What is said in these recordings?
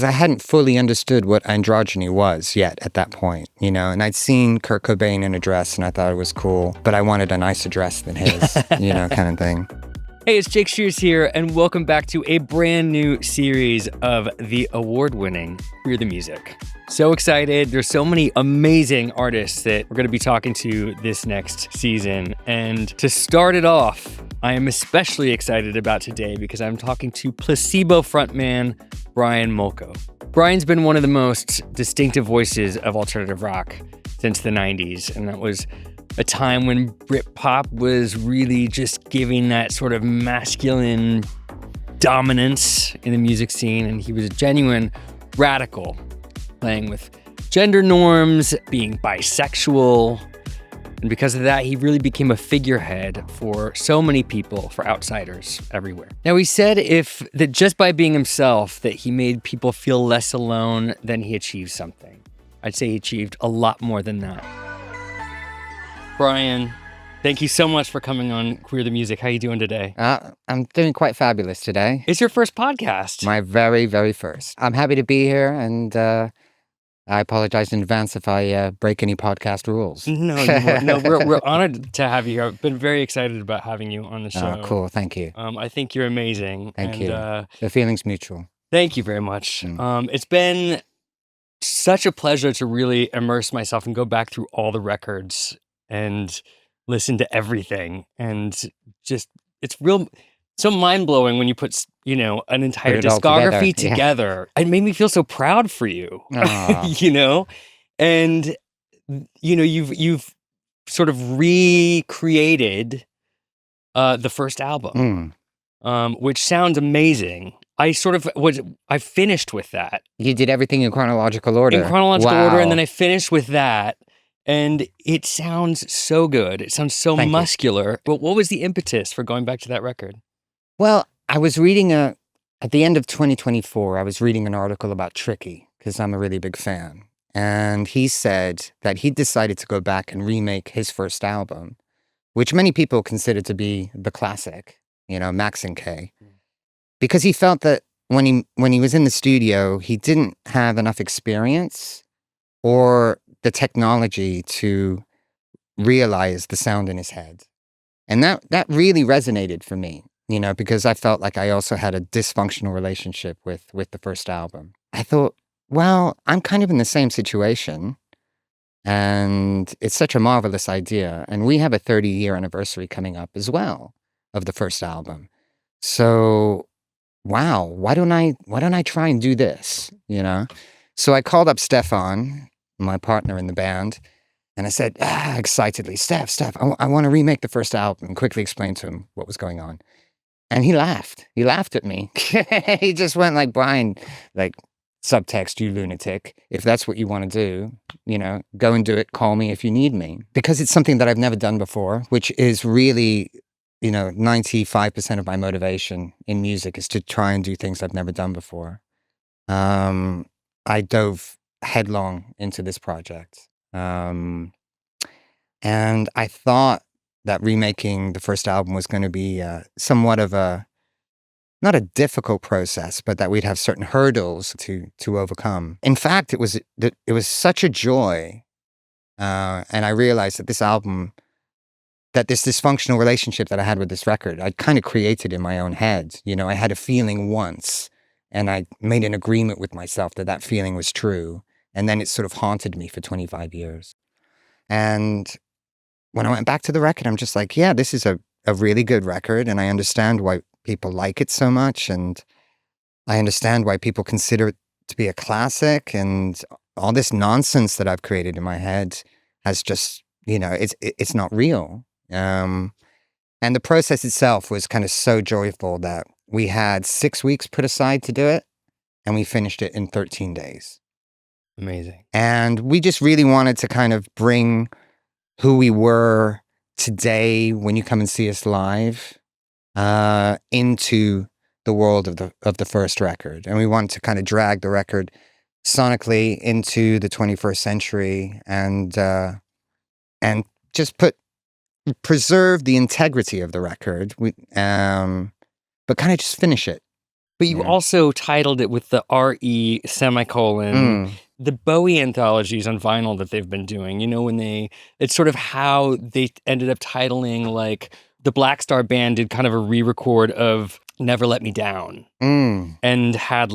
I hadn't fully understood what androgyny was yet at that point, and I'd seen Kurt Cobain in a dress and I thought it was cool, but I wanted a nicer dress than his, kind of thing. Hey, it's Jake Shears here, and welcome back to a brand new series of the award-winning Queer the Music. So excited. There's so many amazing artists that we're going to be talking to this next season. And to start it off, I am especially excited about today because I'm talking to Placebo frontman Brian Molko. Brian's been one of the most distinctive voices of alternative rock since the 90s, and that was a time when Britpop was really just giving that sort of masculine dominance in the music scene, and he was a genuine radical, playing with gender norms, being bisexual, and because of that, he really became a figurehead for so many people, for outsiders everywhere. Now, he said that just by being himself, that he made people feel less alone, then he achieved something. I'd say he achieved a lot more than that. Brian, thank you so much for coming on Queer the Music. How are you doing today? I'm doing quite fabulous today. It's your first podcast. My very, very first. I'm happy to be here, and I apologize in advance if I break any podcast rules. No, we're honored to have you here. I've been very excited about having you on the show. Oh, cool. Thank you. I think you're amazing. Thank you. The feeling's mutual. Thank you very much. It's been such a pleasure to really immerse myself and go back through all the records and listen to everything. And just, it's so mind-blowing when you put, an entire discography together. Yeah. It made me feel so proud for you, and, you've sort of recreated the first album, which sounds amazing. I finished with that. You did everything in chronological order. Order, and then I finished with that. And it sounds so good. It sounds so muscular. But what was the impetus for going back to that record? Well, I was reading at the end of 2024, I was reading an article about Tricky, because I'm a really big fan. And he said that he decided to go back and remake his first album, which many people consider to be the classic, Max and K. Because he felt that when he was in the studio, he didn't have enough experience or the technology to realize the sound in his head. And that really resonated for me, because I felt like I also had a dysfunctional relationship with the first album. I thought, well, I'm kind of in the same situation, and it's such a marvelous idea. And we have a 30-year anniversary coming up as well of the first album. So, wow, why don't I try and do this, So I called up Stefan, my partner in the band, and I said, excitedly, Steph, I want to remake the first album, and quickly explained to him what was going on. And he laughed. He laughed at me. He just went like, Brian, like, subtext, you lunatic. If that's what you want to do, go and do it. Call me if you need me. Because it's something that I've never done before, which is really, 95% of my motivation in music is to try and do things I've never done before. I dove headlong into this project. And I thought that remaking the first album was going to be somewhat of not a difficult process, but that we'd have certain hurdles to overcome. In fact, it was such a joy. And I realized that this album, that this dysfunctional relationship that I had with this record, I kind of created in my own head. I had a feeling once, and I made an agreement with myself that feeling was true. And then it sort of haunted me for 25 years. And when I went back to the record, I'm just like, yeah, this is a really good record. And I understand why people like it so much. And I understand why people consider it to be a classic. And all this nonsense that I've created in my head has just, it's not real. And the process itself was kind of so joyful that we had 6 weeks put aside to do it. And we finished it in 13 days. Amazing. And we just really wanted to kind of bring who we were today when you come and see us live into the world of the first record. And we wanted to kind of drag the record sonically into the 21st century and just preserve the integrity of the record, but kind of just finish it But you Yeah. also titled it with the RE semicolon, Mm. the Bowie anthologies on vinyl that they've been doing. It's sort of how they ended up titling, like, the Black Star Band did kind of a re-record of Never Let Me Down. Mm. And had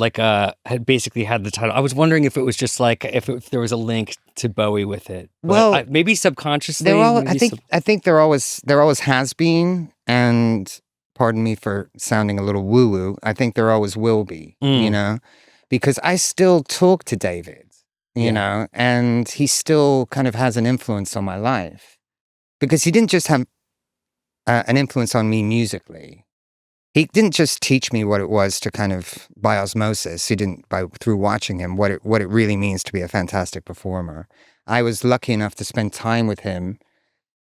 basically had the title. I was wondering if it was just like if there was a link to Bowie with it. But Well, maybe subconsciously. there all. Maybe I think there always has been, and pardon me for sounding a little woo woo. I think there always will be. You Mm. know, because I still talk to David. You Yeah. know, and he still kind of has an influence on my life, because he didn't just have an influence on me musically. He didn't just teach me what it was to kind of by osmosis. He didn't through watching him what it really means to be a fantastic performer. I was lucky enough to spend time with him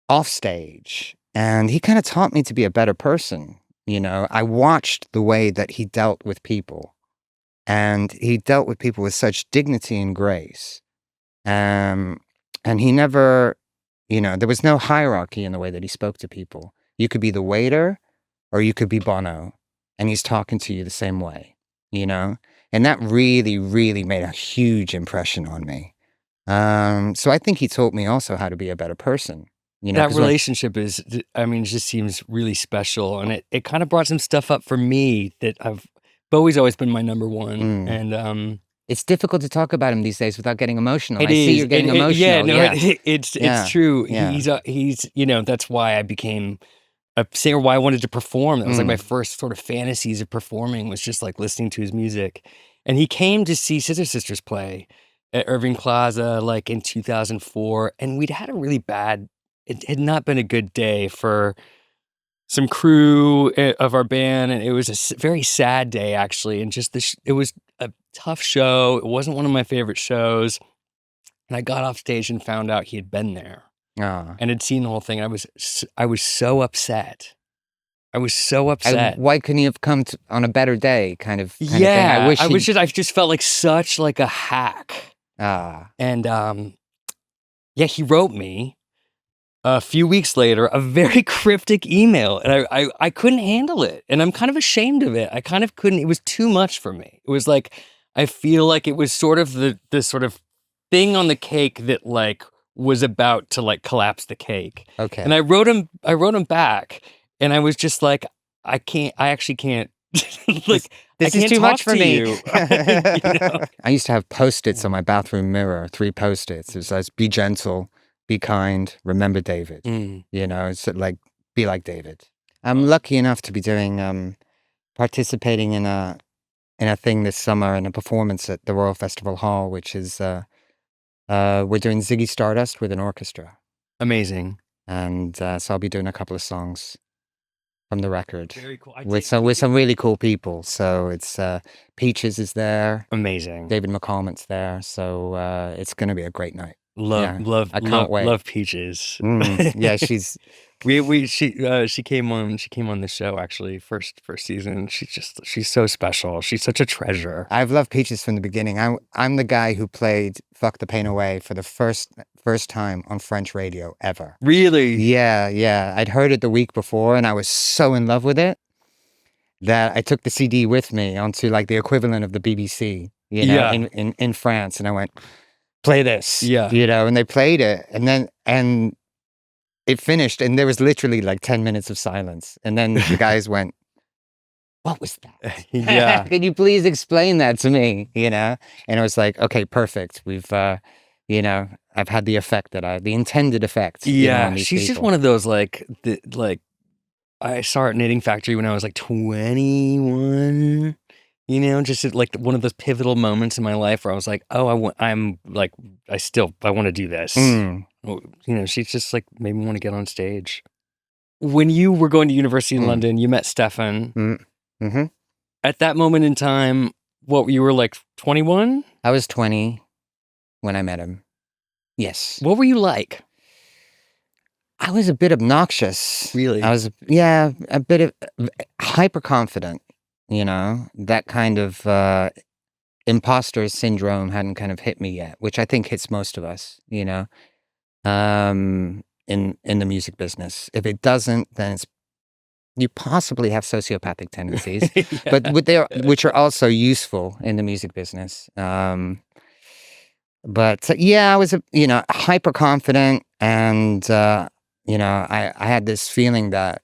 off stage, and he kind of taught me to be a better person. You know, I watched the way that he dealt with people, and he dealt with people with such dignity and grace. And he never, there was no hierarchy in the way that he spoke to people. You could be the waiter, or you could be Bono, and he's talking to you the same way, And that really, really made a huge impression on me. So I think he taught me also how to be a better person. That relationship just seems really special, and it kind of brought some stuff up for me that Bowie's always been my number one, and it's difficult to talk about him these days without getting emotional. I see you're getting emotional. It's true. He's that's why I became a singer, why I wanted to perform. That was like my first sort of fantasies of performing, was just like listening to his music. And he came to see Scissor Sisters play at Irving Plaza like in 2004, and we'd had a really bad, it had not been a good day for some crew of our band, and it was a very sad day actually, and just it was a tough show. It wasn't one of my favorite shows, and I got off stage and found out he had been there and had seen the whole thing. I was so upset. I was so upset. Why couldn't you have come on a better day, kind of thing? I just felt like such like a hack. And he wrote me a few weeks later a very cryptic email, and I couldn't handle it, and I'm kind of ashamed of it. I kind of couldn't. It was too much for me. It was like, I feel like it was sort of the sort of thing on the cake that like was about to like collapse the cake. Okay. And I wrote him back, and I was just like, I actually can't. Like, this is too much for me. I used to have Post-its on my bathroom mirror, 3 Post-its. It says, be gentle, be kind, remember David. It's like, be like David. I'm lucky enough to be doing, participating in a thing this summer, in a performance at the Royal Festival Hall, which is, we're doing Ziggy Stardust with an orchestra. Amazing. And so I'll be doing a couple of songs from the record. Very cool. With some really cool people. So it's Peaches is there. Amazing. David McCalmont's there. So it's going to be a great night. I can't wait. Love Peaches. Yeah, she's she came on the show actually first season. She's so special. She's such a treasure. I've loved Peaches from the beginning. I'm the guy who played Fuck the Pain Away for the first time on French radio ever. Really? Yeah. I'd heard it the week before, and I was so in love with it that I took the CD with me onto like the equivalent of the BBC, in France, and I went, play this. And they played it, and it finished, and there was literally like 10 minutes of silence, and then the guys went, what was that? Can you please explain that to me? And I was like, okay, perfect. We've I've had the effect the intended effect. On these she's people. just one of those like I saw her at Knitting Factory when I was like 21. Just like one of those pivotal moments in my life where I was like, oh, I want to do this. She's just like made me want to get on stage. When you were going to university in London, you met Stefan. Mm-hmm. At that moment in time, you were like 21? I was 20 when I met him. Yes. What were you like? I was a bit obnoxious. Really? I was, a bit of hyper confident. That kind of imposter syndrome hadn't kind of hit me yet, which I think hits most of us, in the music business. If it doesn't, then you possibly have sociopathic tendencies, Yeah. but which are also useful in the music business. But yeah, I was, hyper confident, and I had this feeling that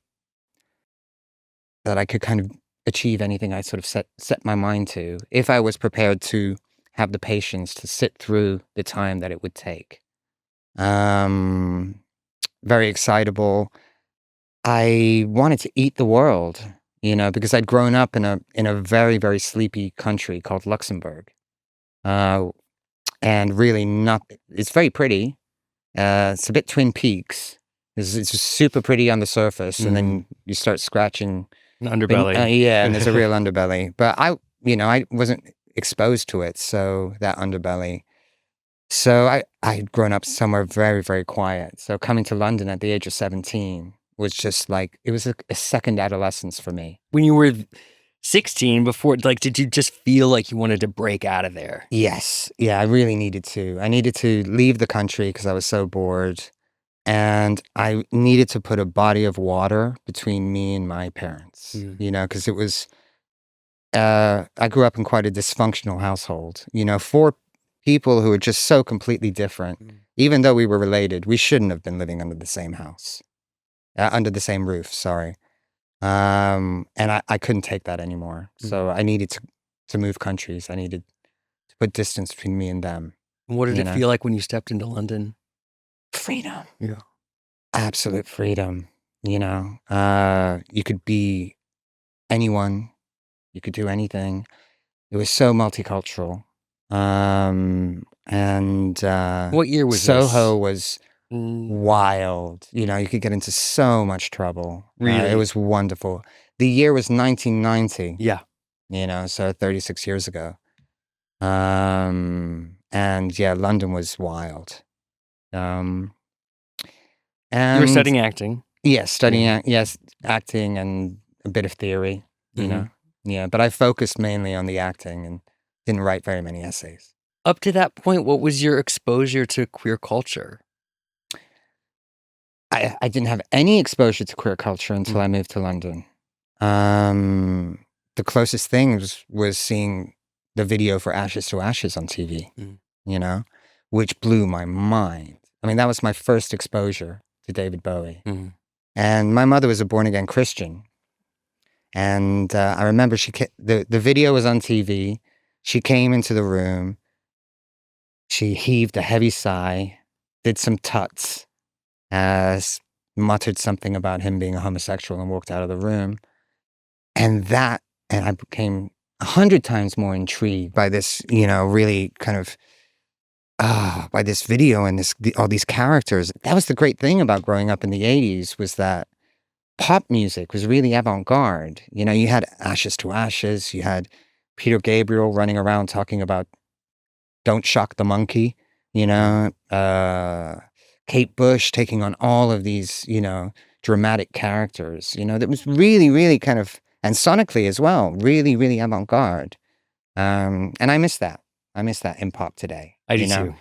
I could kind of achieve anything I sort of set my mind to if I was prepared to have the patience to sit through the time that it would take. Um, Very excitable. I wanted to eat the world, because I'd grown up in a very, very sleepy country called Luxembourg. Uh, and really not it's very pretty. It's a bit Twin Peaks. It's just super pretty on the surface, and then you start scratching. An underbelly. Yeah, and there's a real underbelly. But I wasn't exposed to it, so that underbelly. So I'd grown up somewhere very, very quiet. So coming to London at the age of 17 was just like, it was a second adolescence for me. When you were 16, before, like, did you just feel like you wanted to break out of there? Yes. Yeah, I really needed to. I needed to leave the country because I was so bored. And I needed to put a body of water between me and my parents, because it was, I grew up in quite a dysfunctional household, four people who were just so completely different. Even though we were related, we shouldn't have been living under the same house, under the same roof, sorry. And I couldn't take that anymore. So I needed to move countries. I needed to put distance between me and them. What did it feel like when you stepped into London? Freedom. Yeah. Absolute freedom. You could be anyone. You could do anything. It was so multicultural. And What year was Soho this? was wild. You could get into so much trouble. Really? It was wonderful. The year was 1990. Yeah. So 36 years ago. And yeah, London was wild. And you were studying acting. Yes, acting and a bit of theory, Yeah, but I focused mainly on the acting and didn't write very many essays. Up to that point, what was your exposure to queer culture? I didn't have any exposure to queer culture until I moved to London. The closest thing was seeing the video for Ashes to Ashes on TV, which blew my mind. I mean, that was my first exposure to David Bowie. And my mother was a born-again Christian. And I remember the video was on TV. She came into the room. She heaved a heavy sigh, did some tuts, muttered something about him being a homosexual, and walked out of the room. And I became 100 times more intrigued by this, really kind of, by this video and all these characters. That was the great thing about growing up in the 80s, was that pop music was really avant-garde. You had Ashes to Ashes, you had Peter Gabriel running around talking about Don't Shock the Monkey, Kate Bush taking on all of these, dramatic characters, that was really, really kind of, and sonically as well, really, really avant-garde. And I miss that. I miss that in pop today. I do too.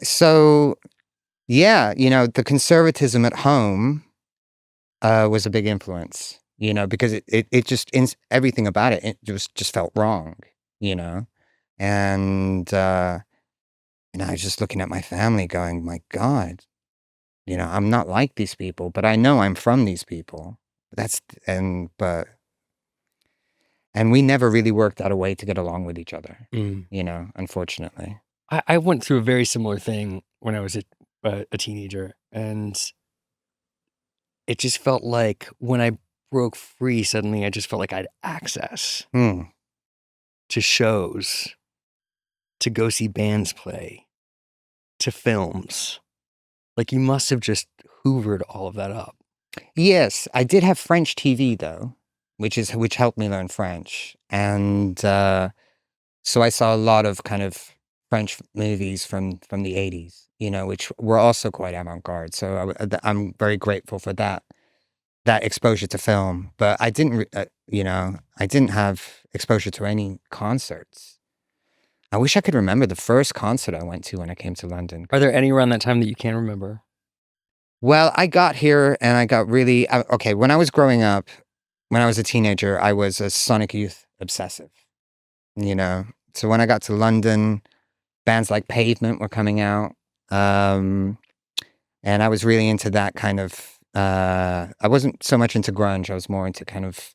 So yeah, the conservatism at home was a big influence, because it just, everything about it just felt wrong, and I was just looking at my family going, my God, I'm not like these people, but I know I'm from these people. And we never really worked out a way to get along with each other, unfortunately. I went through a very similar thing when I was a teenager, and it just felt like when I broke free, suddenly I just felt like I had access to shows, to go see bands play, to films. Like, you must have just hoovered all of that up. Yes, I did have French TV though, which helped me learn French. And so I saw a lot of kind of French movies from the 80s, which were also quite avant-garde. So I'm very grateful for that exposure to film. But I didn't, I didn't have exposure to any concerts. I wish I could remember the first concert I went to when I came to London. Are there any around that time that you can't remember? Well, I got here and I got really okay. When I was growing up, when I was a teenager, I was a Sonic Youth obsessive. You know, so when I got to London, bands like Pavement were coming out, um, and I was really into that kind of. I wasn't so much into grunge. I was more into kind of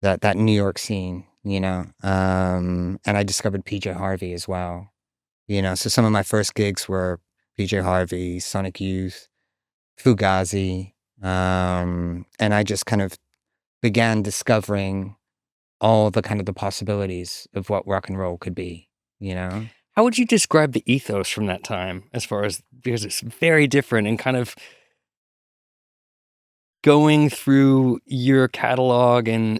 that New York scene. And I discovered PJ Harvey as well. So some of my first gigs were PJ Harvey, Sonic Youth, Fugazi, and I just kind of began discovering all the kind of the possibilities of what rock and roll could be, you know? How would you describe the ethos from that time as far as, because it's very different and kind of going through your catalog and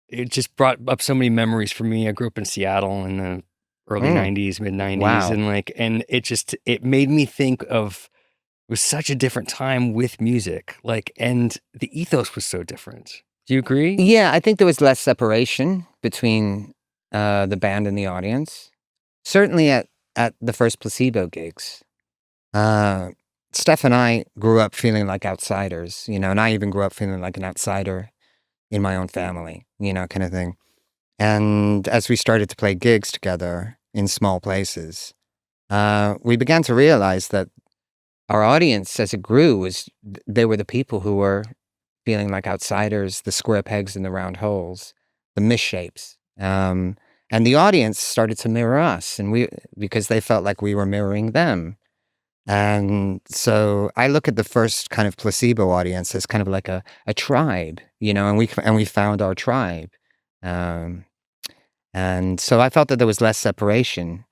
it just brought up so many memories for me. I grew up in Seattle in the early 90s, mid 90s. Wow. And it made me think of, it was such a different time with music, and the ethos was so different. Do you agree? Yeah, I think there was less separation between the band and the audience. Certainly at the first Placebo gigs. Steph and I grew up feeling like outsiders, and I even grew up feeling like an outsider in my own family, kind of thing. And as we started to play gigs together in small places, we began to realize that our audience, as it grew, they were the people who were feeling like outsiders, the square pegs in the round holes, the misshapes. And the audience started to mirror us, because they felt like we were mirroring them. And so I look at the first kind of Placebo audience as kind of like a tribe, and we found our tribe. And so I felt that there was less separation,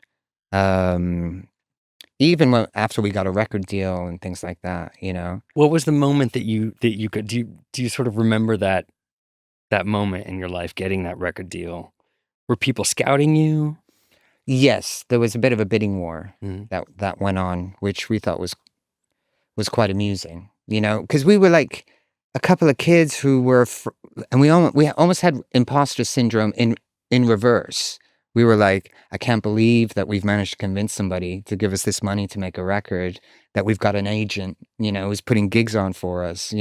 even after we got a record deal and things like that. What was the moment that you could do you sort of remember that moment in your life, getting that record deal? Were people scouting you? Yes, there was a bit of a bidding war Mhm. that went on, which we thought was quite amusing, because we were like a couple of kids who were, and we almost had imposter syndrome in reverse. We were like, I can't believe that we've managed to convince somebody to give us this money to make a record, that we've got an agent, who's putting gigs on for us,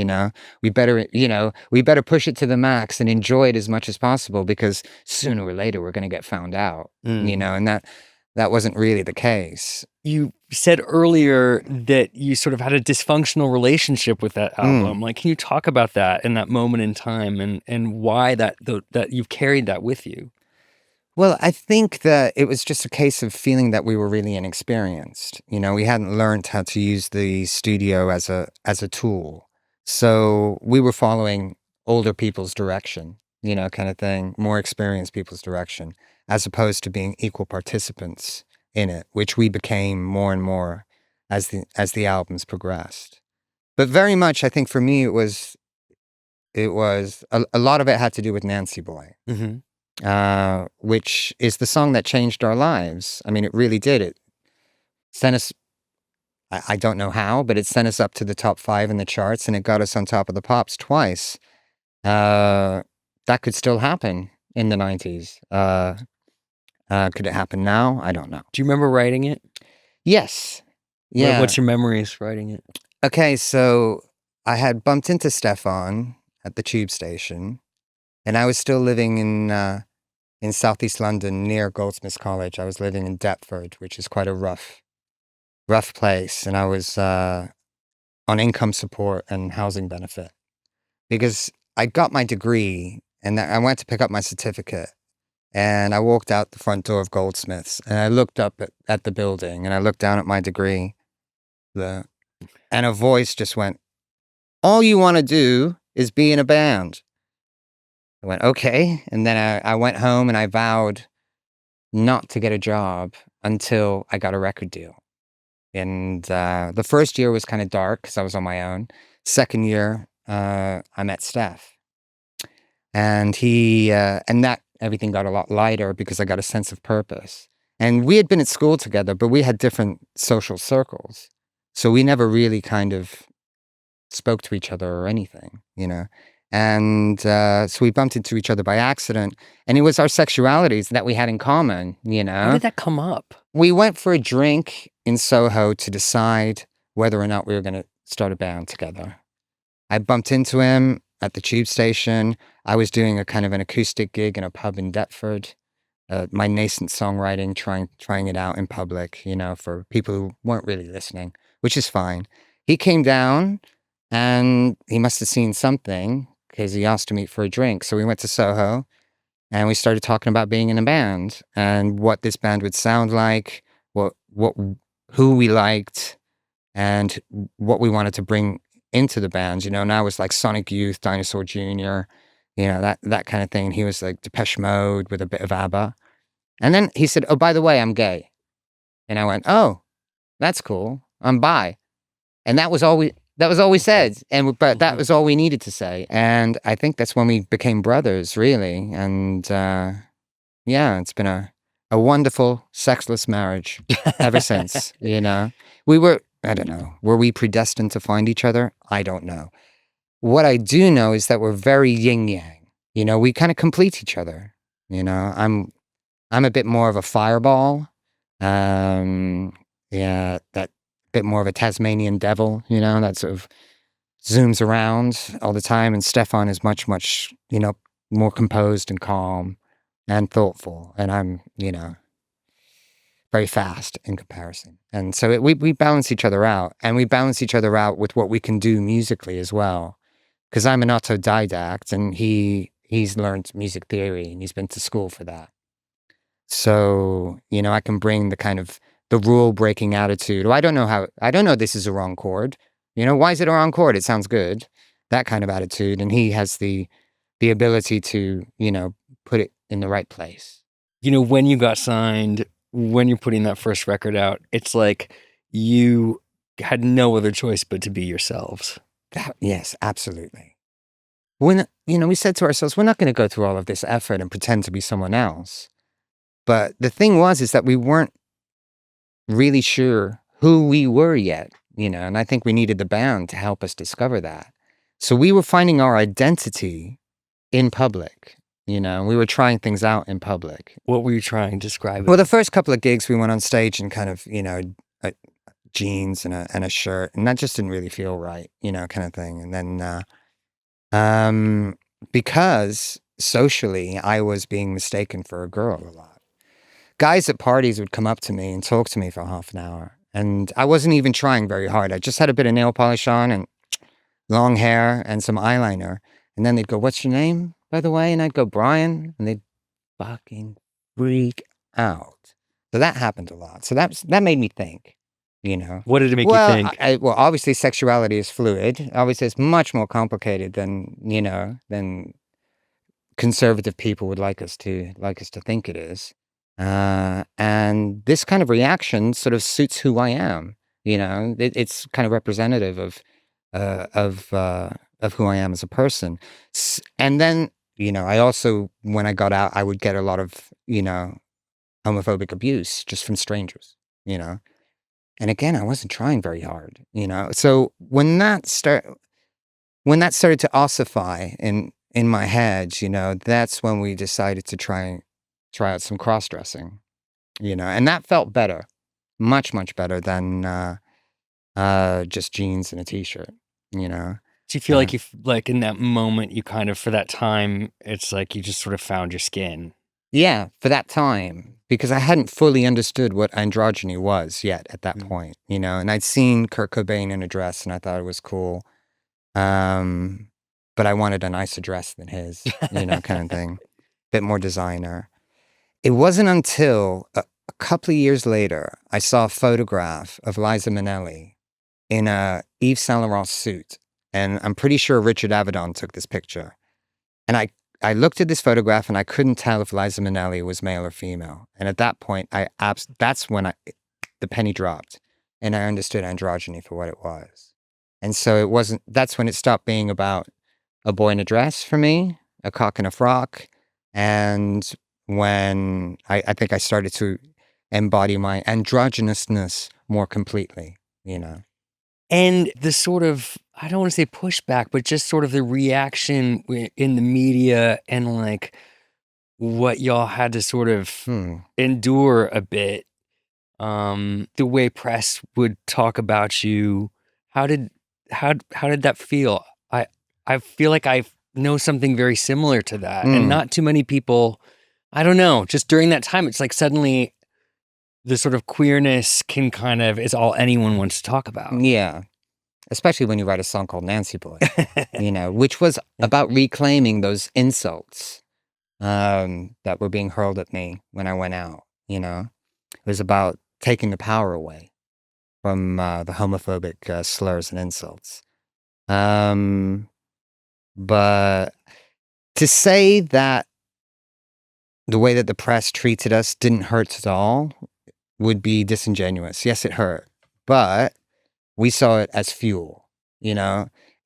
we better push it to the max and enjoy it as much as possible, because sooner or later we're going to get found out, and that wasn't really the case. You said earlier that you sort of had a dysfunctional relationship with that album. Can you talk about that in that moment in time and why that you've carried that with you? Well, I think that it was just a case of feeling that we were really inexperienced. We hadn't learned how to use the studio as a tool. So we were following older people's direction, kind of thing, more experienced people's direction, as opposed to being equal participants in it, which we became more and more as the albums progressed. But very much, I think for me, it was a lot of it had to do with Nancy Boy. Mm-hmm. Which is the song that changed our lives. I mean, it really did. It sent us, I don't know how, but it sent us up to the top 5 in the charts, and it got us on top of the pops twice. That could still happen in the 90s. Could it happen now? I don't know. Do you remember writing it? Yes. Yeah. What's your memories writing it? Okay, so I had bumped into Stefan at the tube station, and I was still living in southeast London near Goldsmiths College. I was living in Deptford, which is quite a rough place. And I was on income support and housing benefit because I got my degree and I went to pick up my certificate. And I walked out the front door of Goldsmiths and I looked up at the building and I looked down at my degree. And a voice just went, "All you want to do is be in a band." I went, okay. And then I went home and I vowed not to get a job until I got a record deal. And the first year was kind of dark because I was on my own. Second year, I met Steph. And and that everything got a lot lighter because I got a sense of purpose. And we had been at school together, but we had different social circles. So we never really kind of spoke to each other or anything, And so we bumped into each other by accident. And it was our sexualities that we had in common, How did that come up? We went for a drink in Soho to decide whether or not we were going to start a band together. I bumped into him at the tube station. I was doing a kind of an acoustic gig in a pub in Deptford. My nascent songwriting, trying it out in public, for people who weren't really listening, which is fine. He came down and he must have seen something because he asked to meet for a drink. So we went to Soho and we started talking about being in a band and what this band would sound like, who we liked, and what we wanted to bring into the band. Now it was like Sonic Youth, Dinosaur Jr., that kind of thing. He was like Depeche Mode with a bit of ABBA. And then he said, "Oh, by the way, I'm gay." And I went, "Oh, that's cool. I'm bi." And that was all we said. But that was all we needed to say. And I think that's when we became brothers, really. And it's been a wonderful sexless marriage ever since. I don't know. Were we predestined to find each other? I don't know. What I do know is that we're very yin yang. We kind of complete each other. I'm a bit more of a fireball. That bit more of a Tasmanian devil, that sort of zooms around all the time. And Stefan is much, much, more composed and calm and thoughtful. And I'm, very fast in comparison. And so we balance each other out, and we balance each other out with what we can do musically as well. Because I'm an autodidact, and he's learned music theory, and he's been to school for that. So, I can bring the kind of the rule breaking attitude. I don't know this is a wrong chord. Why is it a wrong chord? It sounds good. That kind of attitude. And he has the ability to, put it in the right place. When you got signed, when you're putting that first record out, it's like you had no other choice but to be yourselves. Yes, absolutely. When, we said to ourselves, we're not going to go through all of this effort and pretend to be someone else. But the thing is that we weren't really sure who we were yet, and I think we needed the band to help us discover that. So we were finding our identity in public. We were trying things out in public. What were you trying to describe? Well, the first couple of gigs we went on stage in kind of, jeans and a shirt, and that just didn't really feel right, kind of thing. And then, because socially I was being mistaken for a girl a lot. Guys at parties would come up to me and talk to me for half an hour, and I wasn't even trying very hard. I just had a bit of nail polish on and long hair and some eyeliner. And then they'd go, "What's your name, by the way?" And I'd go, "Brian." And they'd fucking freak out. So that happened a lot. So that made me think, What did it make you think? Well, obviously sexuality is fluid. Obviously it's much more complicated than, than conservative people would like us to think it is. And this kind of reaction sort of suits who I am. It's kind of representative of who I am as a person. And then, I also, when I got out, I would get a lot of, homophobic abuse just from strangers, And again, I wasn't trying very hard, So when that started to ossify in my head, that's when we decided to try out some cross-dressing, And that felt better, much, much better than just jeans and a t-shirt, Do you feel like like in that moment, you kind of, for that time, it's like you just sort of found your skin? Yeah, for that time, because I hadn't fully understood what androgyny was yet at that point, and I'd seen Kurt Cobain in a dress and I thought it was cool. But I wanted a nicer dress than his, kind of thing, bit more designer. It wasn't until a couple of years later, I saw a photograph of Liza Minnelli in a Yves Saint Laurent suit. And I'm pretty sure Richard Avedon took this picture. And I looked at this photograph and I couldn't tell if Liza Minnelli was male or female. And at that point, that's when the penny dropped and I understood androgyny for what it was. And so that's when it stopped being about a boy in a dress for me, a cock in a frock. And when I think I started to embody my androgynousness more completely, And the sort of, I don't want to say pushback, but just sort of the reaction in the media and like what y'all had to sort of endure a bit. the way press would talk about you. How did that feel? I feel like I know something very similar to that, and not too many people. I don't know. Just during that time, it's like suddenly the sort of queerness can kind of is all anyone wants to talk about. Yeah. Especially when you write a song called Nancy Boy, which was about reclaiming those insults that were being hurled at me when I went out. It was about taking the power away from the homophobic slurs and insults. But to say that the way that the press treated us didn't hurt at all would be disingenuous. Yes, it hurt, but we saw it as fuel.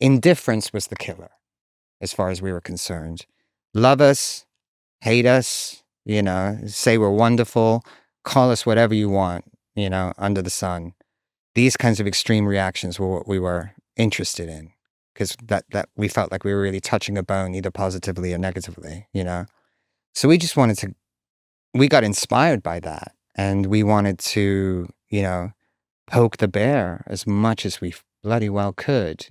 Indifference was the killer as far as we were concerned. Love us, hate us, say we're wonderful, call us whatever you want, under the sun. These kinds of extreme reactions were what we were interested in, because that we felt like we were really touching a bone, either positively or negatively, So we got inspired by that, and we wanted to, poke the bear as much as we bloody well could,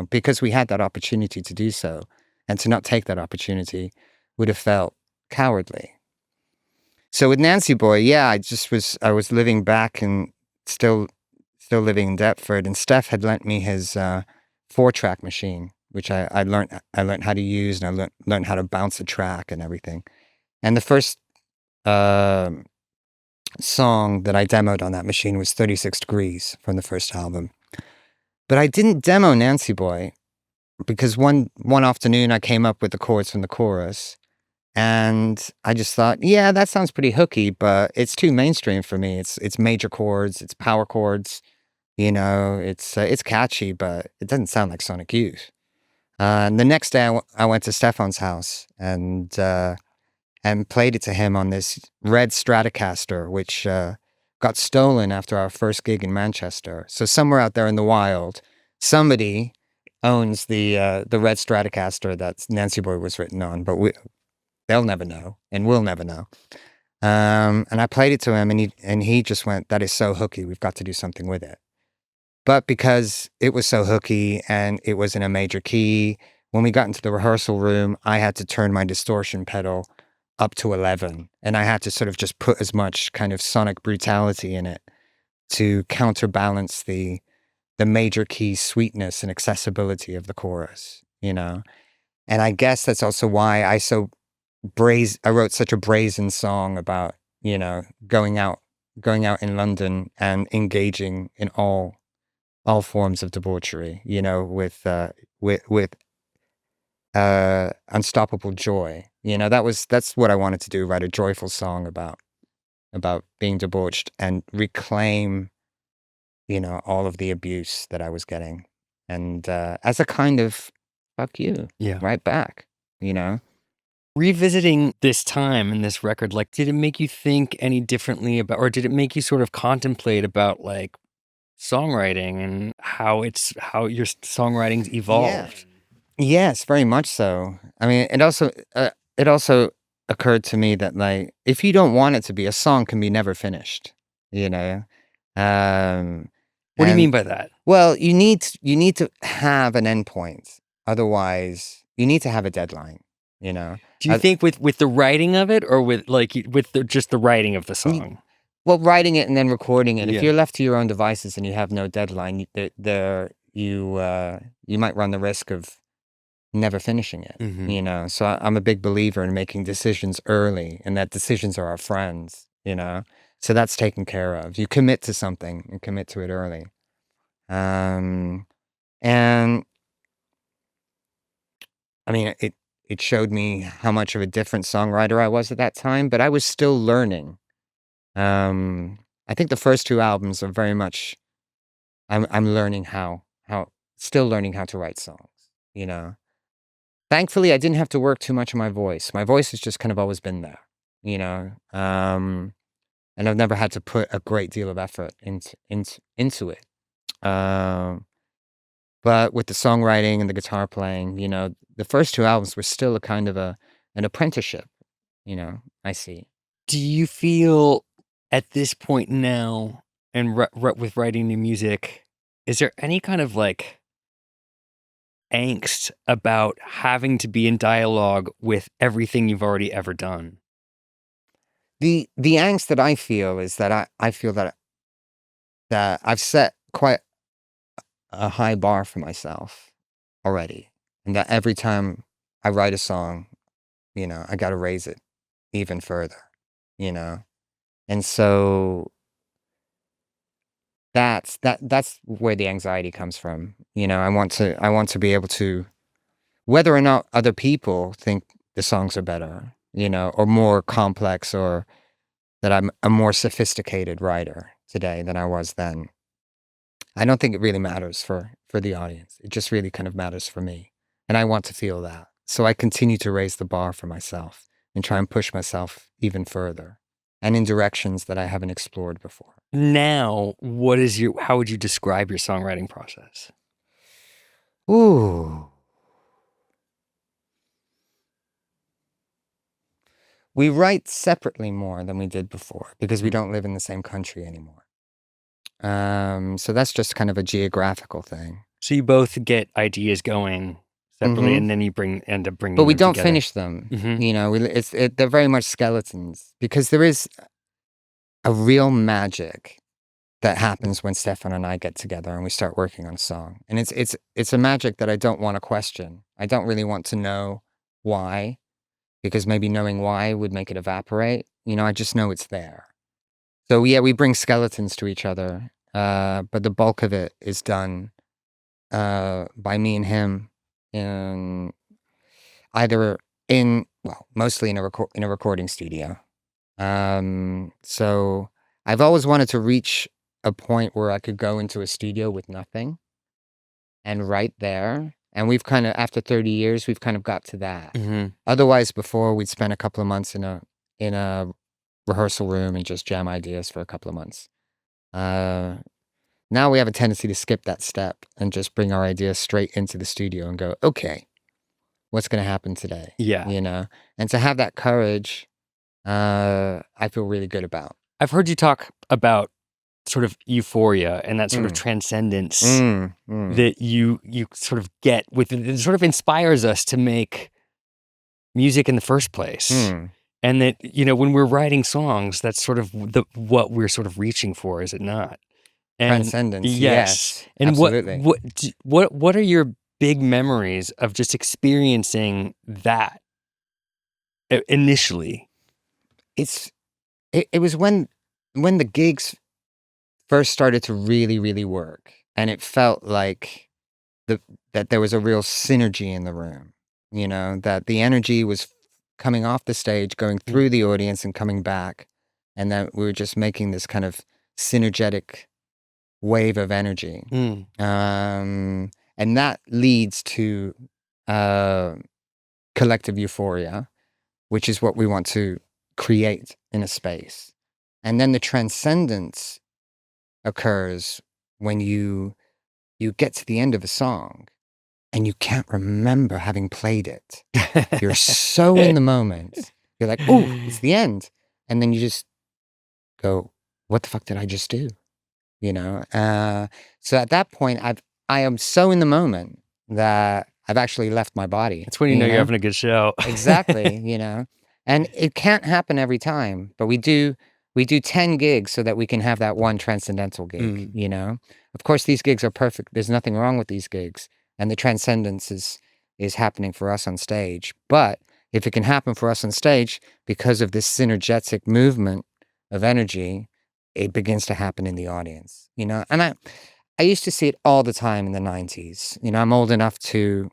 because we had that opportunity to do so. And to not take that opportunity would have felt cowardly. So with Nancy Boy, yeah, I was living back and still living in Deptford, and Steph had lent me his 4-track machine, which I learned how to use, and I learned how to bounce a track and everything. And the first song that I demoed on that machine was 36 Degrees from the first album. But I didn't demo Nancy Boy because one afternoon I came up with the chords from the chorus, and I just thought, yeah, that sounds pretty hooky, but it's too mainstream for me. It's major chords, it's power chords, it's catchy, but it doesn't sound like Sonic Youth. And the next day I went to Stefan's house and played it to him on this red Stratocaster, which got stolen after our first gig in Manchester. So somewhere out there in the wild, somebody owns the red Stratocaster that Nancy Boy was written on, but they'll never know, and we'll never know. And I played it to him, and he just went, "That is so hooky. We've got to do something with it." But because it was so hooky and it was in a major key, when we got into the rehearsal room, I had to turn my distortion pedal up to 11, and I had to sort of just put as much kind of sonic brutality in it to counterbalance the major key sweetness and accessibility of the chorus, And I guess that's also why I wrote such a brazen song about, going out in London and engaging in all forms of debauchery, with unstoppable joy. That's what I wanted to do, write a joyful song about being debauched and reclaim, all of the abuse that I was getting. And as a kind of fuck you, Yeah. right back, Revisiting this time and this record, like, did it make you think any differently about, or did it make you sort of contemplate about like songwriting and how your songwriting's evolved? Yes, very much so. I mean, it also occurred to me that, like, if you don't want it to be, a song can be never finished, you know? What do you And mean by that? well, you need to have an endpoint. Otherwise, you need to have a deadline, Do you I- think with the writing of it, or with just the writing of the song? Well, writing it and then recording it. Yeah. If you're left to your own devices and you have no deadline, you might run the risk of never finishing it. Mhm. So I'm a big believer in making decisions early, and that decisions are our friends. So that's taken care of. You commit to something and commit to it early. And I mean, it showed me how much of a different songwriter I was at that time, but I was still learning. I think the first 2 albums are very much I'm learning still learning how to write songs. Thankfully, I didn't have to work too much on my voice. My voice has just kind of always been there, and I've never had to put a great deal of effort into it. But with the songwriting and the guitar playing, the first 2 albums were still a kind of an apprenticeship, I see. Do you feel at this point now, and with writing new music, is there any kind of like angst about having to be in dialogue with everything you've already ever done? The angst that I feel is that I feel that I've set quite a high bar for myself already, and that every time I write a song, I got to raise it even further, you know, and so that's where the anxiety comes from. I want to be able to, whether or not other people think the songs are better, or more complex, or that I'm a more sophisticated writer today than I was then. I don't think it really matters for the audience. It just really kind of matters for me. And I want to feel that. So I continue to raise the bar for myself and try and push myself even further and in directions that I haven't explored before. Now, how would you describe your songwriting process? Ooh. We write separately more than we did before because we don't live in the same country anymore. So that's just kind of a geographical thing. So you both get ideas going separately, Mhm. and then you end up bringing But we them don't together. finish them. Mhm. They're very much skeletons because there is a real magic that happens when Stefan and I get together and we start working on a song. And it's a magic that I don't want to question. I don't really want to know why, because maybe knowing why would make it evaporate. I just know it's there. So yeah, we bring skeletons to each other, but the bulk of it is done by me and him in either mostly in a recording studio. So I've always wanted to reach a point where I could go into a studio with nothing and write there. And we've kind of, after 30 years, we've kind of got to that. Mhm. Otherwise, before we'd spend a couple of months in a rehearsal room and just jam ideas for a couple of months. Now we have a tendency to skip that step and just bring our ideas straight into the studio and go, okay, what's going to happen today? Yeah. And to have that courage, I feel really good about. I've heard you talk about sort of euphoria and that sort of transcendence that you sort of get with it. It sort of inspires us to make music in the first place. And that, when we're writing songs, that's sort of what we're sort of reaching for, is it not? And Transcendence, yes. yes, And absolutely. what are your big memories of just experiencing that initially? It was when the gigs first started to really, really work, and it felt like that there was a real synergy in the room, that the energy was coming off the stage, going through the audience and coming back, and that we were just making this kind of synergetic wave of energy. And that leads to collective euphoria, which is what we want to create in a space. And then the transcendence occurs when you get to the end of a song and you can't remember having played it. You're so in the moment. You're like, oh, it's the end. And then you just go, what the fuck did I just do? So at that point, I am so in the moment that I've actually left my body. That's when you know you're having a good show. Exactly, and it can't happen every time, but we do 10 gigs so that we can have that one transcendental gig, Of course, these gigs are perfect. There's nothing wrong with these gigs, and the transcendence is happening for us on stage. But if it can happen for us on stage because of this synergetic movement of energy, it begins to happen in the audience, And I used to see it all the time in the 90s. I'm old enough to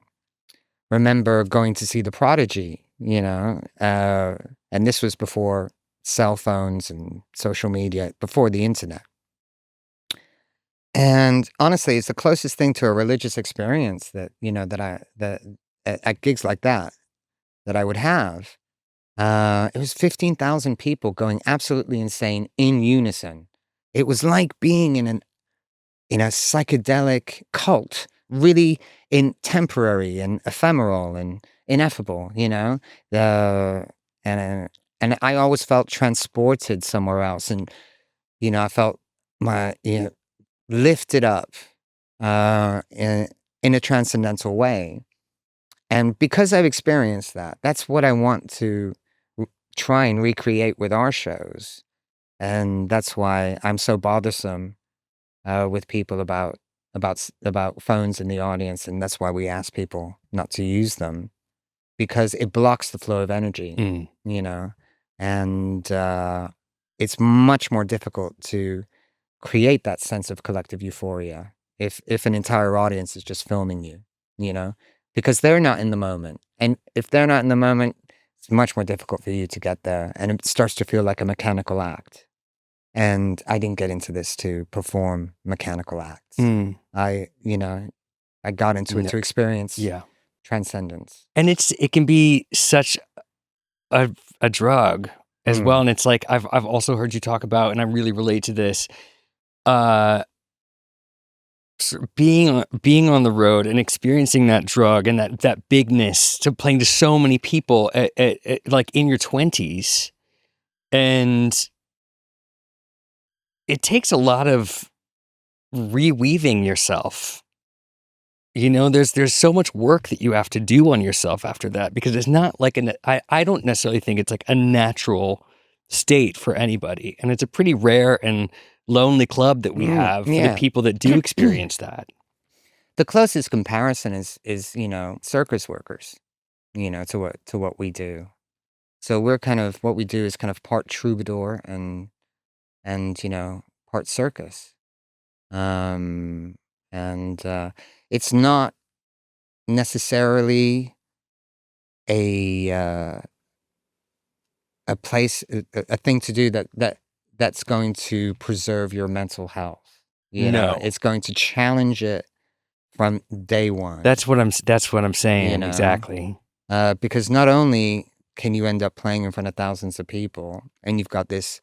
remember going to see The Prodigy, and this was before cell phones and social media, before the internet. And honestly, it's the closest thing to a religious experience that at gigs like that I would have. It was 15,000 people going absolutely insane in unison. It was like being in a psychedelic cult, really temporary and ephemeral and ineffable, and I always felt transported somewhere else. And I felt my lifted up in a transcendental way. And because I've experienced that, that's what I want to try and recreate with our shows. And that's why I'm so bothersome with people about phones in the audience, and that's why we ask people not to use them, because it blocks the flow of energy, and it's much more difficult to create that sense of collective euphoria if an entire audience is just filming you, because they're not in the moment. And if they're not in the moment, it's much more difficult for you to get there, and it starts to feel like a mechanical act. And I didn't get into this to perform mechanical acts. I got into it to experience transcendence. And it can be such a drug as well. And it's like I've also heard you talk about, and I really relate to this, being on the road and experiencing that drug and that bigness, to playing to so many people at like in your 20s, and it takes a lot of reweaving yourself. There's so much work that you have to do on yourself after that, because it's not like I don't necessarily think it's like a natural state for anybody. And it's a pretty rare and lonely club that we have for the people that do experience that. The closest comparison is circus workers, to what we do. So we're what we do is kind of part troubadour and part circus. And it's not necessarily a place, a thing to do that's going to preserve your mental health. No. It's going to challenge it from day one. That's what I'm saying. Exactly. Because not only can you end up playing in front of thousands of people, and you've got this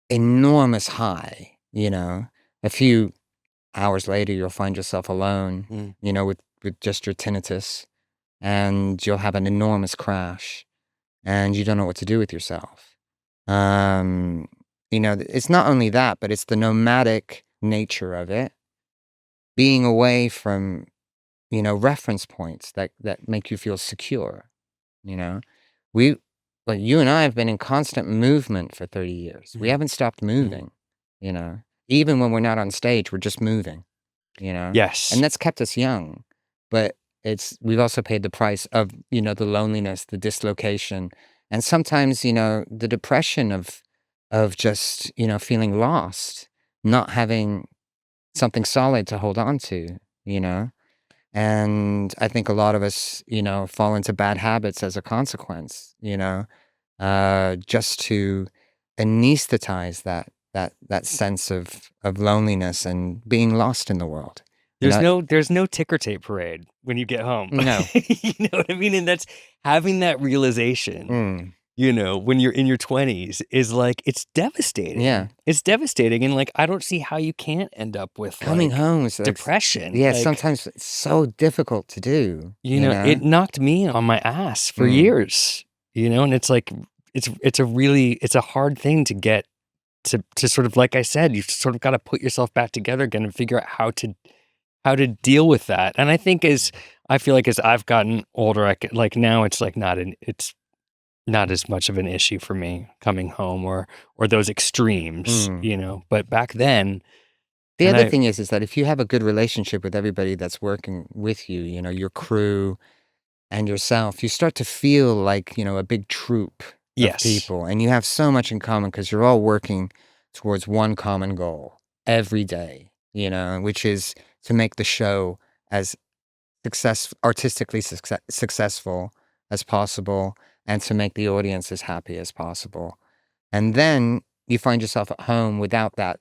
enormous high, a few hours later you'll find yourself alone, with just your tinnitus, and you'll have an enormous crash, and you don't know what to do with yourself. It's not only that, but it's the nomadic nature of it, being away from, reference points that make you feel secure. You and I have been in constant movement for 30 years. We haven't stopped moving, Even when we're not on stage, we're just moving, Yes. And that's kept us young. But we've also paid the price of, the loneliness, the dislocation, and sometimes, the depression of just, feeling lost, not having something solid to hold on to, And I think a lot of us, fall into bad habits as a consequence, just to anesthetize that sense of loneliness and being lost in the world. There's no ticker tape parade when you get home. No. You know what I mean? And that's having that realization, when you're in your 20s, is like, it's devastating. Yeah. It's devastating. And like, I don't see how you can't end up with coming home is depression. Yeah, sometimes it's so difficult to do. It knocked me on my ass for years, and it's like, it's a hard thing to get to sort of, like I said, you've sort of got to put yourself back together again and figure out how to deal with that. And I think I feel like as I've gotten older, now it's like it's not as much of an issue for me coming home or those extremes, but back then. The other thing is that if you have a good relationship with everybody that's working with you, your crew and yourself, you start to feel like, a big troop of people, and you have so much in common because you're all working towards one common goal every day, which is to make the show as artistically successful as possible, and to make the audience as happy as possible. And then you find yourself at home without that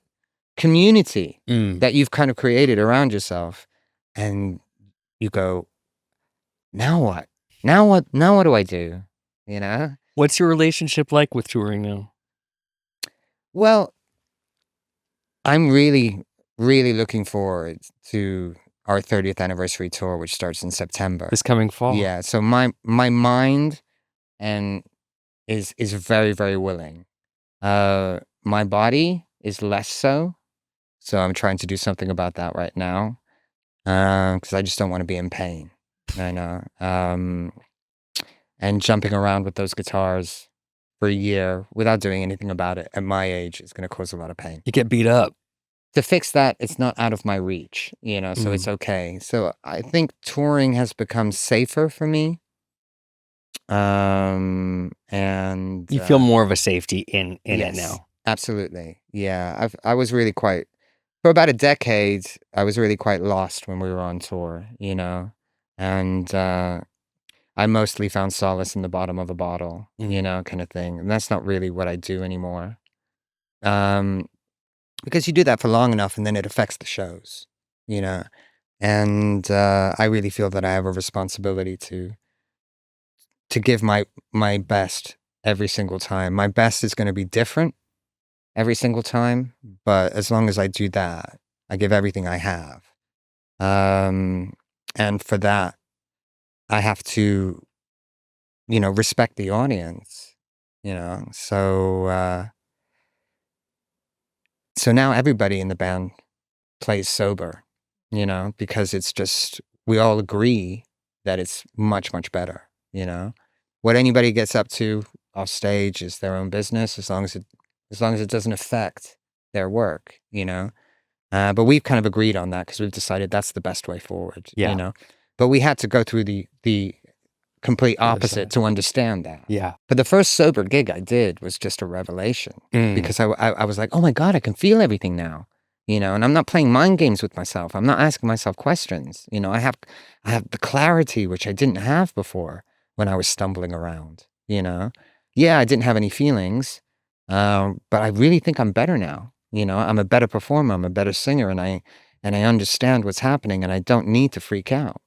community that you've kind of created around yourself, and you go, now what? Now what do I do? What's your relationship like with touring now? Well, I'm really, really looking forward to our 30th anniversary tour, which starts in September. This coming fall. Yeah. So my mind is very, very willing. My body is less so. So I'm trying to do something about that right now, because I just don't want to be in pain. I know. And jumping around with those guitars for a year without doing anything about it at my age is going to cause a lot of pain. You get beat up. To fix that, it's not out of my reach, so it's okay. So I think touring has become safer for me. And You feel more of a safety in it yes, now. absolutely. Yeah, I was really quite, for about a decade, I was really quite lost when we were on tour, and I mostly found solace in the bottom of a bottle, kind of thing. And that's not really what I do anymore. Because you do that for long enough and then it affects the shows, and I really feel that I have a responsibility to give my best every single time. My best is going to be different every single time, but as long as I do that, I give everything I have. And for that, I have to, respect the audience, so now everybody in the band plays sober, because it's just, we all agree that it's much, much better, What anybody gets up to off stage is their own business, as long as it doesn't affect their work, But we've kind of agreed on that because we've decided that's the best way forward, Yeah. But we had to go through the complete other opposite side. to understand that. Yeah. But the first sober gig I did was just a revelation because I was like, oh my God, I can feel everything now, and I'm not playing mind games with myself. I'm not asking myself questions. I have the clarity, which I didn't have before when I was stumbling around, Yeah, I didn't have any feelings, but I really think I'm better now. I'm a better performer. I'm a better singer, and I understand what's happening, and I don't need to freak out,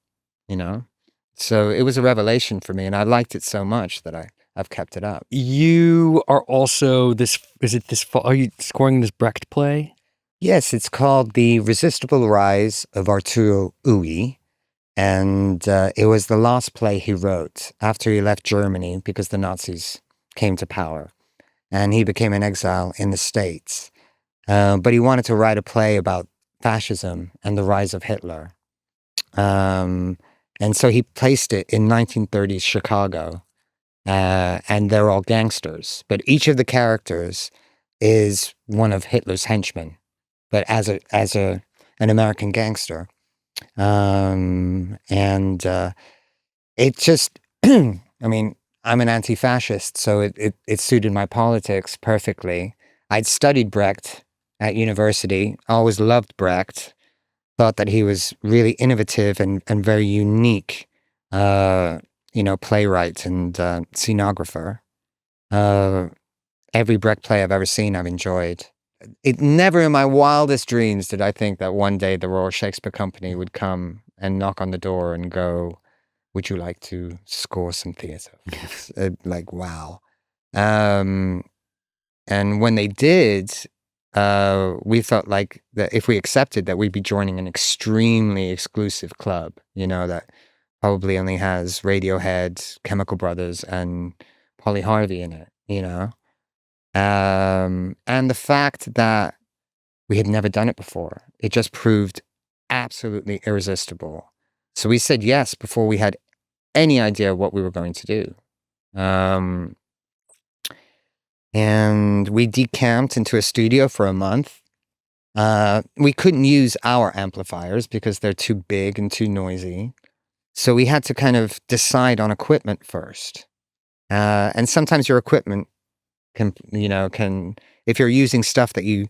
So it was a revelation for me, and I liked it so much that I've kept it up. You are also this fall? Are you scoring this Brecht play? Yes, it's called The Resistible Rise of Arturo Ui, and it was the last play he wrote after he left Germany because the Nazis came to power, and he became an exile in the States. But he wanted to write a play about fascism and the rise of Hitler. And so he placed it in 1930s Chicago, and they're all gangsters. But each of the characters is one of Hitler's henchmen, but as an American gangster. And it just, I mean, I'm an anti-fascist, so it suited my politics perfectly. I'd studied Brecht at university, always loved Brecht, thought that he was really innovative and very unique, playwright and scenographer. Every Brecht play I've ever seen, I've enjoyed. It never in my wildest dreams did I think that one day the Royal Shakespeare Company would come and knock on the door and go, would you like to score some theatre? Like, wow. And when they did, we felt like that if we accepted that, we'd be joining an extremely exclusive club, that probably only has Radiohead, Chemical Brothers, and Polly Harvey in it, And the fact that we had never done it before, it just proved absolutely irresistible. So we said yes before we had any idea what we were going to do. And we decamped into a studio for a month. We couldn't use our amplifiers because they're too big and too noisy. So we had to kind of decide on equipment first. And sometimes your equipment can, if you're using stuff that you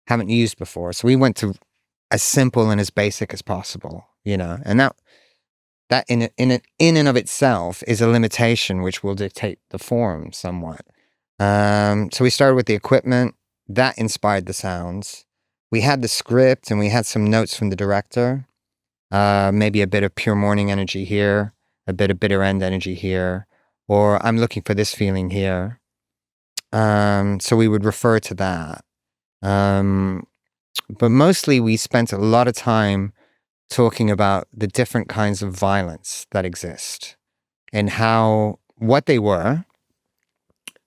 haven't used before. So we went to as simple and as basic as possible, and that in and of itself is a limitation which will dictate the form somewhat. So we started with the equipment that inspired the sounds. We had the script and we had some notes from the director, maybe a bit of Pure Morning energy here, a bit of Bitter End energy here, or I'm looking for this feeling here. So we would refer to that. But mostly we spent a lot of time talking about the different kinds of violence that exist and what they were,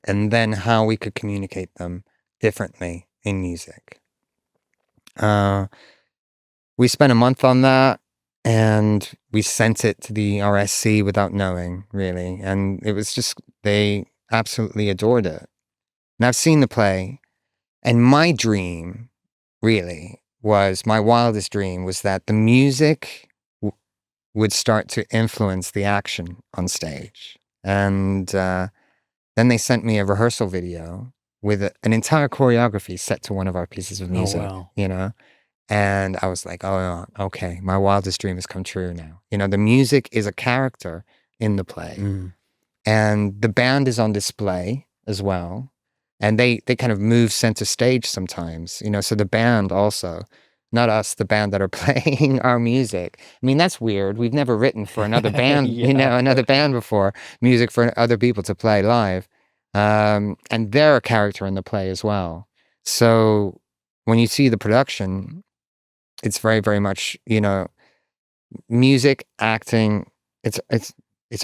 and then how we could communicate them differently in music. We spent a month on that, and we sent it to the RSC without knowing, really. And it was just, they absolutely adored it. And I've seen the play, and my dream, really, my wildest dream was that the music would start to influence the action on stage. And then they sent me a rehearsal video with an entire choreography set to one of our pieces of music, wow. you know? And I was like, oh, okay, my wildest dream has come true now. You know, the music is a character in the play. And the band is on display as well. And they kind of move center stage sometimes, you know, so the band also, not us, the band that are playing our music. I mean, that's weird. We've never written for another band, you know, another band before, music for other people to play live. And they're a character in the play as well. So when you see the production, it's very, very much, you know, music, acting, it's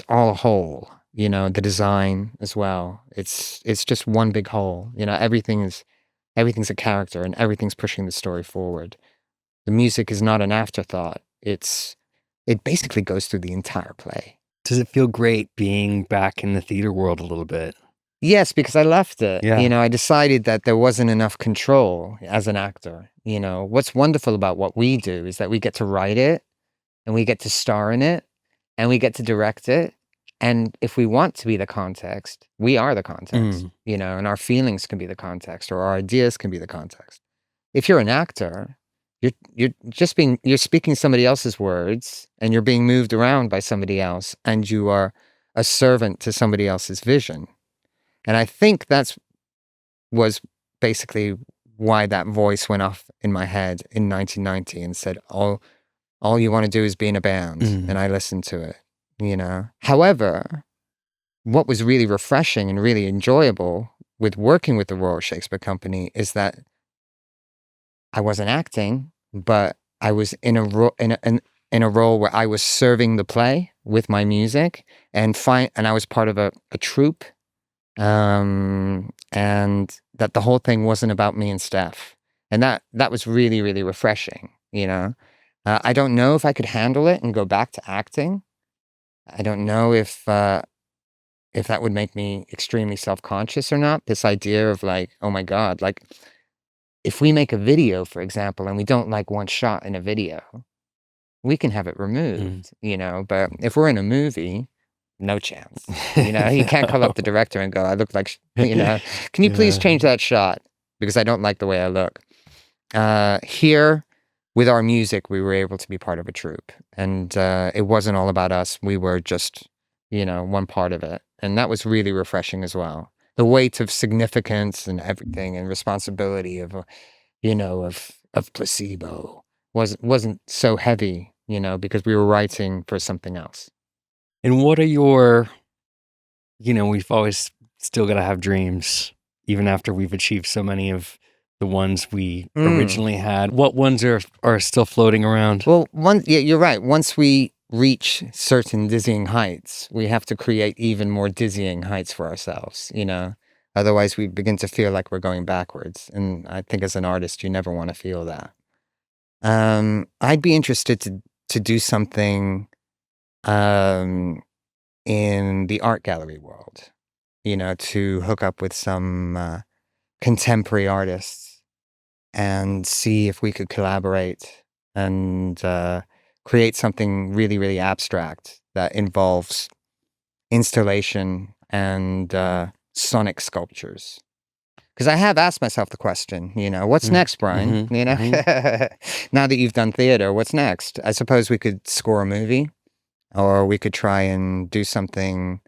all a whole, you know, the design as well. It's just one big whole, you know, everything's a character and everything's pushing the story forward. The music is not an afterthought. It basically goes through the entire play. Does it feel great being back in the theater world a little bit? Yes, because I left it. Yeah. You know, I decided that there wasn't enough control as an actor. You know, what's wonderful about what we do is that we get to write it and we get to star in it and we get to direct it. And if we want to be the context, we are the context, you know, and our feelings can be the context or our ideas can be the context. If you're an actor, you're speaking somebody else's words and you're being moved around by somebody else and you are a servant to somebody else's vision. And I think was basically why that voice went off in my head in 1990 and said, all you want to do is be in a band. And I listened to it, you know. However, what was really refreshing and really enjoyable with working with the Royal Shakespeare Company is that I wasn't acting, but I was in a role where I was serving the play with my music and I was part of a troupe. And that the whole thing wasn't about me and Steph. And that was really, really refreshing, you know. I don't know if I could handle it and go back to acting. I don't know if that would make me extremely self-conscious or not. This idea of like, oh my God, like if we make a video, for example, and we don't like one shot in a video, we can have it removed, you know. But if we're in a movie, no chance. You know, you can't call up the director and go, I look like, you know, can you please change that shot? Because I don't like the way I look. Here, with our music, we were able to be part of a troupe. And it wasn't all about us. We were just, you know, one part of it. And that was really refreshing as well. The weight of significance and everything and responsibility of, you know, of placebo wasn't so heavy, you know, because we were writing for something else. And what are your, you know, we've always still got to have dreams, even after we've achieved so many of the ones we originally had. What ones are still floating around? Well, yeah, you're right. Once we reach certain dizzying heights, we have to create even more dizzying heights for ourselves, you know? Otherwise, we begin to feel like we're going backwards. And I think as an artist, you never want to feel that. I'd be interested to do something in the art gallery world, you know, to hook up with some contemporary artists and see if we could collaborate and create something really, really abstract that involves installation and sonic sculptures. Because I have asked myself the question, you know, what's next, Brian? You know, now that you've done theater, what's next? I suppose we could score a movie. Or we could try and do something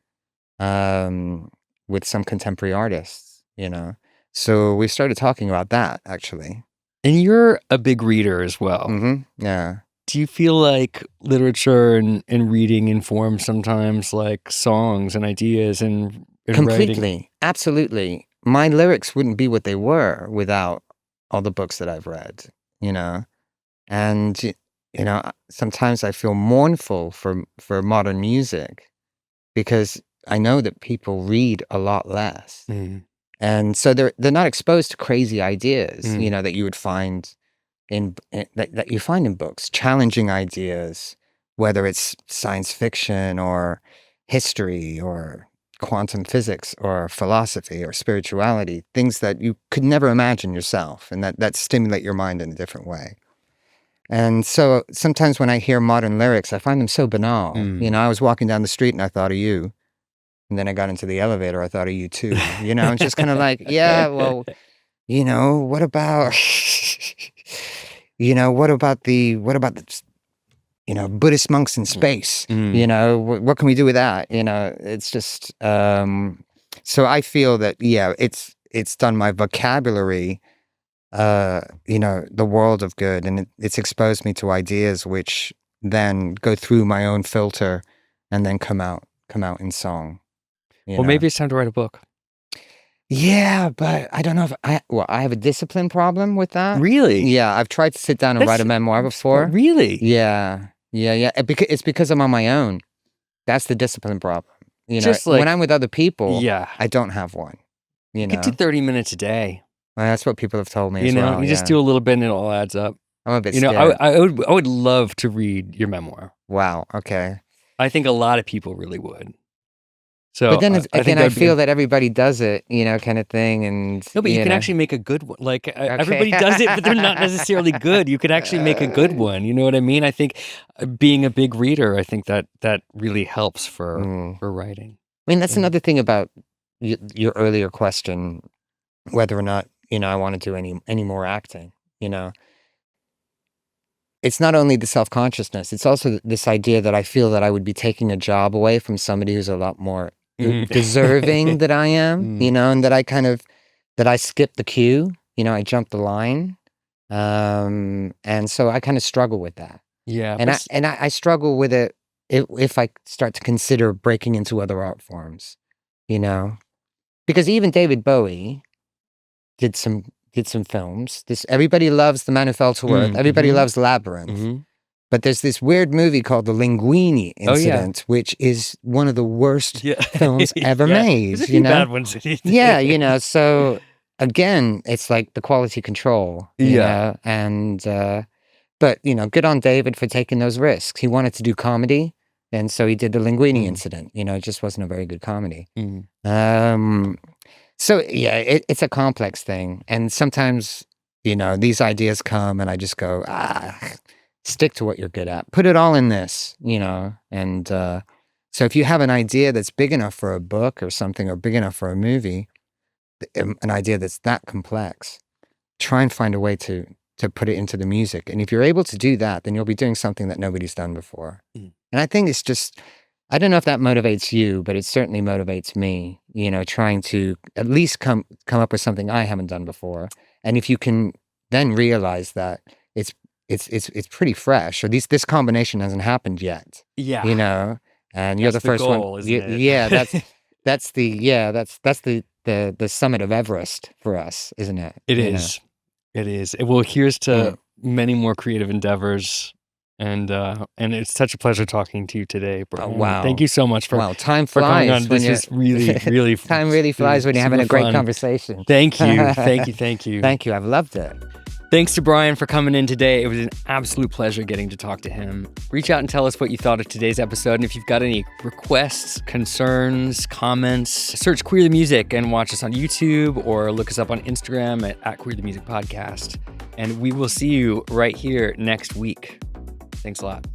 with some contemporary artists, you know. So we started talking about that, actually. And you're a big reader as well. Yeah. Do you feel like literature and reading inform sometimes like songs and ideas and Completely. writing? Absolutely. My lyrics wouldn't be what they were without all the books that I've read, you know. And you know, sometimes I feel mournful for modern music because I know that people read a lot less. And so they're not exposed to crazy ideas, Mm. you know, that you would find that you find in books, challenging ideas, whether it's science fiction or history or quantum physics or philosophy or spirituality, things that you could never imagine yourself and that stimulate your mind in a different way. And so sometimes when I hear modern lyrics, I find them so banal. Mm. You know, I was walking down the street and I thought of you. And then I got into the elevator, I thought of you too. You know, it's just kind of like, yeah, well, you know, what about, what about the, Buddhist monks in space? Mm. You know, what can we do with that? You know, it's just, so I feel that, yeah, it's done my vocabulary, the world of good, and it's exposed me to ideas which then go through my own filter and then come out in song. Well, maybe it's time to write a book. Yeah, but I don't know if I have a discipline problem with that. Really? Yeah, I've tried to sit down and write a That's- memoir before. Really? Yeah. It's because I'm on my own. That's the discipline problem. You know, Just like- when I'm with other people, Yeah. I don't have one. You You know, could do 30 minutes a day. well, that's what people have told me You as know, well. you just yeah. do a little bit and it all adds up. I'm a bit You know, scared. I would love to read your memoir. Wow. Okay. I think a lot of people really would. So, But then think again, I that'd be feel that everybody does it, kind of thing. And No, but you can know. actually make a good one. Like everybody does it, but they're not necessarily good. You could actually make a good one. You know what I mean? I think being a big reader, I think that really helps for writing. I mean, that's Yeah. another thing about your earlier question, whether or not I want to do any more acting. You know, it's not only the self-consciousness; it's also this idea that I feel that I would be taking a job away from somebody who's a lot more Mhm. deserving than I am. Mm. And that I skip the queue. I jump the line, and so I kind of struggle with that. Yeah. And I struggle with it if I start to consider breaking into other art forms, because even David Bowie did some films. Everybody loves The Man Who Fell to Earth. Everybody mhm. loves Labyrinth. Mhm. But there's this weird movie called The Linguini Oh, yeah. Incident, which is one of the worst Yeah. films ever Yeah. made. There's a few bad ones in it. Yeah, so again, it's like the quality control. You Yeah. know? And but good on David for taking those risks. He wanted to do comedy, and so he did The Linguini Mm. Incident. It just wasn't a very good comedy. Mm. So yeah, it's a complex thing, and sometimes these ideas come, and I just go, stick to what you're good at. Put it all in this, and so if you have an idea that's big enough for a book or something, or big enough for a movie, an idea that's that complex, try and find a way to put it into the music. And if you're able to do that, then you'll be doing something that nobody's done before. Mm. And I think it's just, I don't know if that motivates you, but it certainly motivates me, trying to at least come up with something I haven't done before. And if you can then realize that it's pretty fresh, or this combination hasn't happened yet, Yeah. and you're That's the first goal, one. isn't it? Yeah, that's the summit of Everest for us, isn't it? It is. It is. Well, here's to Mm. many more creative endeavors. And it's such a pleasure talking to you today, Brian. wow. Thank you so much for Wow, time for coming on. flies when This you're is really, really time really flies when you're having a super great fun. conversation. Thank you. Thank you. Thank you. Thank you. I've loved it. Thanks to Brian for coming in today. It was an absolute pleasure getting to talk to him. Reach out and tell us what you thought of today's episode. And if you've got any requests, concerns, comments, search Queer the Music and watch us on YouTube, or look us up on Instagram at Queer the Music Podcast. And we will see you right here next week. Thanks a lot.